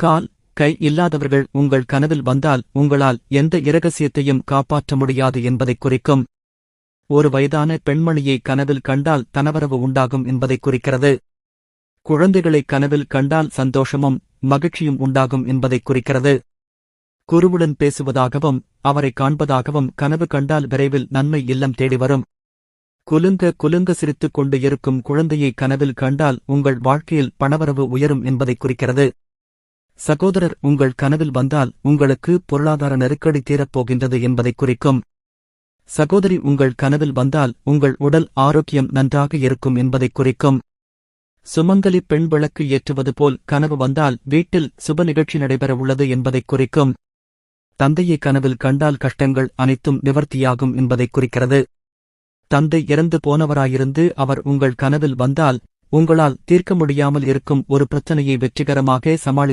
கால் கை இல்லாதவர்கள் உங்கள் கனவில் வந்தால் உங்களால் எந்த இரகசியத்தையும் காப்பாற்ற முடியாது என்பதைக் குறிக்கும். ஒரு வயதான பெண்மணியை கனவில் கண்டால் தனவரவு உண்டாகும் என்பதைக் குறிக்கிறது. குழந்தைகளை கனவில் கண்டால் சந்தோஷமும் மகிழ்ச்சியும் உண்டாகும் என்பதைக் குறிக்கிறது. குருவுடன் பேசுவதாகவும் அவரை காண்பதாகவும் கனவு கண்டால் விரைவில் நன்மை இல்லம் தேடி வரும். குலுங்க சிரித்துக் கொண்டு இருக்கும் குழந்தையை கனவில் கண்டால் உங்கள் வாழ்க்கையில் பணவரவு உயரும் என்பதைக் குறிக்கிறது. சகோதரர் உங்கள் கனவில் வந்தால் உங்களுக்கு பொருளாதார நெருக்கடி தீரப்போகின்றது என்பதைக் குறிக்கும். சகோதரி உங்கள் கனவில் வந்தால் உங்கள் உடல் ஆரோக்கியம் நன்றாக இருக்கும் என்பதைக் குறிக்கும். சுமங்கலி பெண் விளக்கு ஏற்றுவது போல் கனவு வந்தால் வீட்டில் சுப நிகழ்ச்சி நடைபெற உள்ளது என்பதைக் குறிக்கும். தந்தையை கனவில் கண்டால் கஷ்டங்கள் அனைத்தும் நிவர்த்தியாகும் என்பதைக் குறிக்கிறது. தந்தை இறந்து போனவராயிருந்து அவர் உங்கள் கனவில் வந்தால் உங்களால் தீர்க்க முடியாமல் இருக்கும் ஒரு பிரச்சனையை வெற்றிகரமாக சமாளித்து